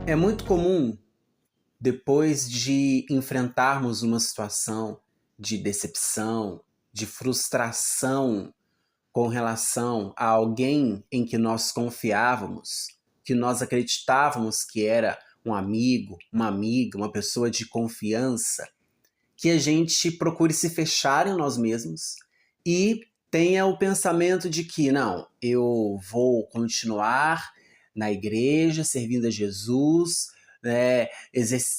É muito comum, depois de enfrentarmos uma situação de decepção, de frustração com relação a alguém em que nós confiávamos, que nós acreditávamos que era um amigo, uma amiga, uma pessoa de confiança, que a gente procure se fechar em nós mesmos e tenha o pensamento de que, não, eu vou continuar na igreja, servindo a Jesus, né,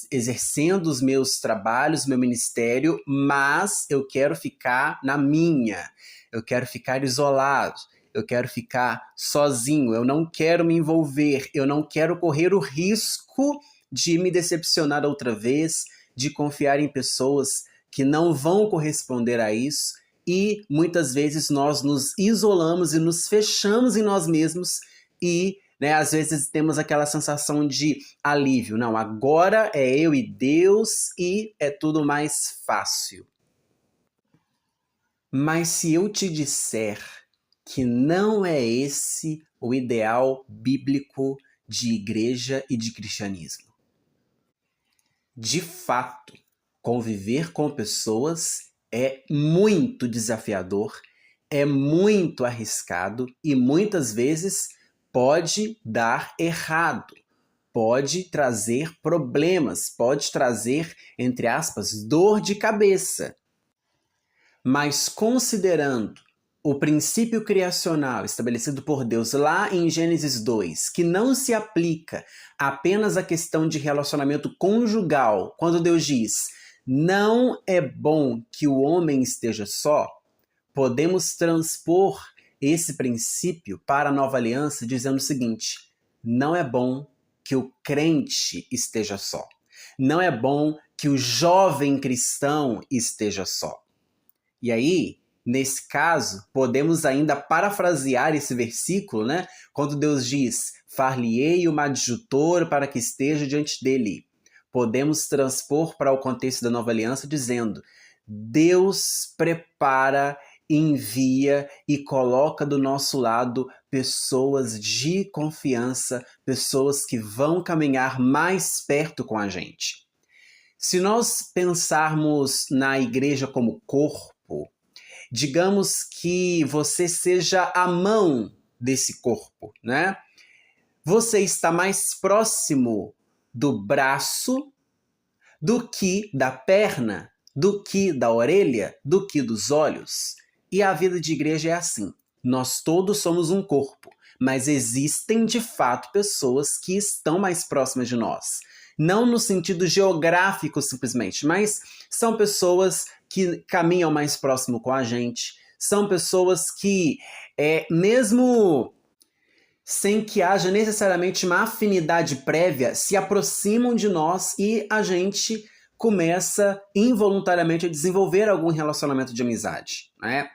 exercendo os meus trabalhos, meu ministério, mas eu quero ficar na minha, eu quero ficar isolado, eu quero ficar sozinho, eu não quero me envolver, eu não quero correr o risco de me decepcionar outra vez, de confiar em pessoas que não vão corresponder a isso, e muitas vezes nós nos isolamos e nos fechamos em nós mesmos e, né, às vezes temos aquela sensação de alívio. Não, agora é eu e Deus e é tudo mais fácil. Mas se eu te disser que não é esse o ideal bíblico de igreja e de cristianismo, de fato, conviver com pessoas é muito desafiador, é muito arriscado e muitas vezes pode dar errado, pode trazer problemas, pode trazer, entre aspas, dor de cabeça. Mas considerando o princípio criacional estabelecido por Deus lá em Gênesis 2, que não se aplica apenas à questão de relacionamento conjugal, quando Deus diz: não é bom que o homem esteja só, podemos transpor esse princípio para a nova aliança dizendo o seguinte: não é bom que o crente esteja só. Não é bom que o jovem cristão esteja só. E aí, nesse caso, podemos ainda parafrasear esse versículo, né? Quando Deus diz: far-lhe-ei uma adjutora para que esteja diante dele. Podemos transpor para o contexto da nova aliança dizendo: Deus prepara, envia e coloca do nosso lado pessoas de confiança, pessoas que vão caminhar mais perto com a gente. Se nós pensarmos na igreja como corpo, digamos que você seja a mão desse corpo, né? Você está mais próximo do braço do que da perna, do que da orelha, do que dos olhos. E a vida de igreja é assim. Nós todos somos um corpo, mas existem de fato pessoas que estão mais próximas de nós. Não no sentido geográfico simplesmente, mas são pessoas que caminham mais próximo com a gente, são pessoas que, mesmo sem que haja necessariamente uma afinidade prévia, se aproximam de nós e a gente começa involuntariamente a desenvolver algum relacionamento de amizade, né?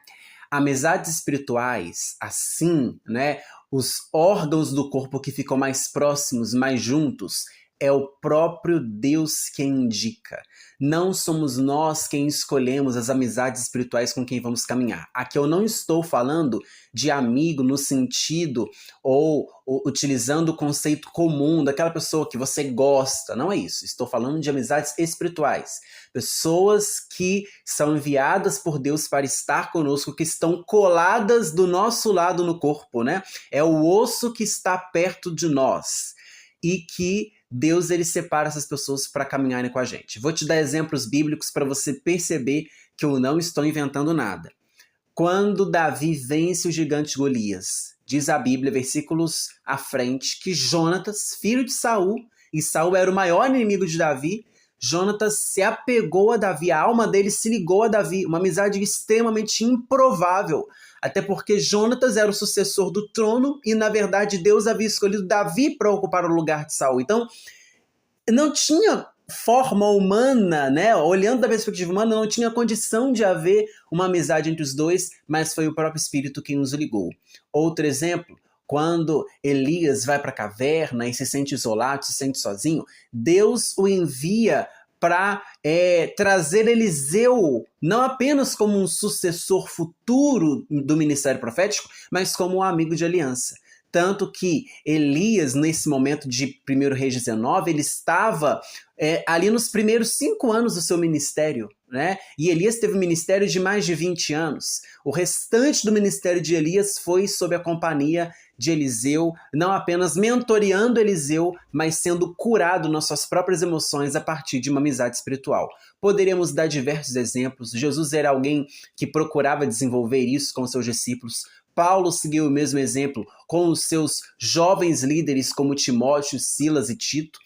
Amizades espirituais, assim, né? Os órgãos do corpo que ficam mais próximos, mais juntos, é o próprio Deus quem indica. Não somos nós quem escolhemos as amizades espirituais com quem vamos caminhar. Aqui eu não estou falando de amigo no sentido ou utilizando o conceito comum daquela pessoa que você gosta. Não é isso. Estou falando de amizades espirituais. Pessoas que são enviadas por Deus para estar conosco, que estão coladas do nosso lado no corpo, né? É o osso que está perto de nós e que Deus ele separa essas pessoas para caminharem com a gente. Vou te dar exemplos bíblicos para você perceber que eu não estou inventando nada. Quando Davi vence o gigante Golias, diz a Bíblia, versículos à frente, que Jonatas, filho de Saul, e Saul era o maior inimigo de Davi, Jonatas se apegou a Davi, a alma dele se ligou a Davi, uma amizade extremamente improvável, até porque Jonatas era o sucessor do trono e, na verdade, Deus havia escolhido Davi para ocupar o lugar de Saul. Então, não tinha forma humana, né? Olhando da perspectiva humana, não tinha condição de haver uma amizade entre os dois, mas foi o próprio Espírito quem os ligou. Outro exemplo, quando Elias vai para a caverna e se sente isolado, se sente sozinho, Deus o envia para trazer Eliseu não apenas como um sucessor futuro do ministério profético, mas como um amigo de aliança. Tanto que Elias, nesse momento de 1 Reis 19, ele estava ali nos primeiros 5 anos do seu ministério, né? E Elias teve um ministério de mais de 20 anos. O restante do ministério de Elias foi sob a companhia de Eliseu, não apenas mentoreando Eliseu, mas sendo curado nas suas próprias emoções a partir de uma amizade espiritual. Poderíamos dar diversos exemplos. Jesus era alguém que procurava desenvolver isso com seus discípulos. Paulo seguiu o mesmo exemplo com os seus jovens líderes como Timóteo, Silas e Tito.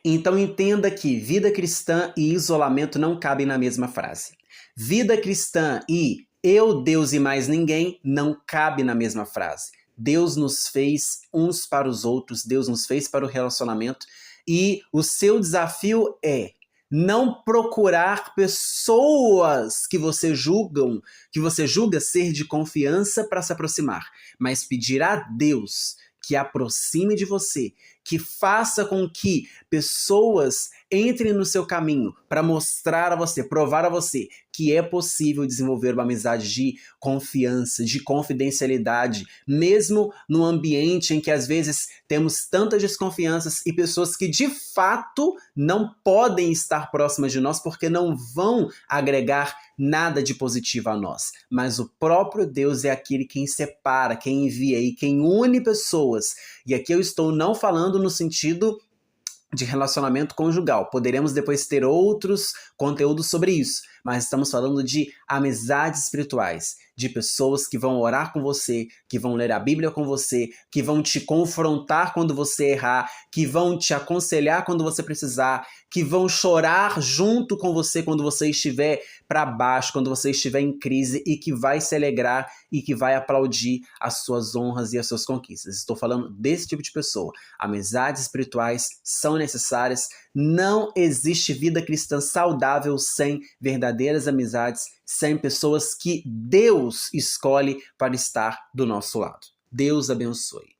Então entenda que vida cristã e isolamento não cabem na mesma frase. Vida cristã e eu, Deus e mais ninguém não cabe na mesma frase. Deus nos fez uns para os outros, Deus nos fez para o relacionamento e o seu desafio é não procurar pessoas que você julga ser de confiança para se aproximar, mas pedir a Deus que aproxime de você, que faça com que pessoas entrem no seu caminho para mostrar a você, provar a você que é possível desenvolver uma amizade de confiança, de confidencialidade, mesmo num ambiente em que às vezes temos tantas desconfianças e pessoas que de fato não podem estar próximas de nós porque não vão agregar nada de positivo a nós. Mas o próprio Deus é aquele quem separa, quem envia e quem une pessoas. E aqui eu estou não falando no sentido de relacionamento conjugal. Poderemos depois ter outros conteúdos sobre isso, mas estamos falando de amizades espirituais, de pessoas que vão orar com você, que vão ler a Bíblia com você, que vão te confrontar quando você errar, que vão te aconselhar quando você precisar, que vão chorar junto com você quando você estiver para baixo, quando você estiver em crise e que vai se alegrar e que vai aplaudir as suas honras e as suas conquistas. Estou falando desse tipo de pessoa. Amizades espirituais são necessárias. Não existe vida cristã saudável sem verdadeiras amizades, sem pessoas que Deus escolhe para estar do nosso lado. Deus abençoe.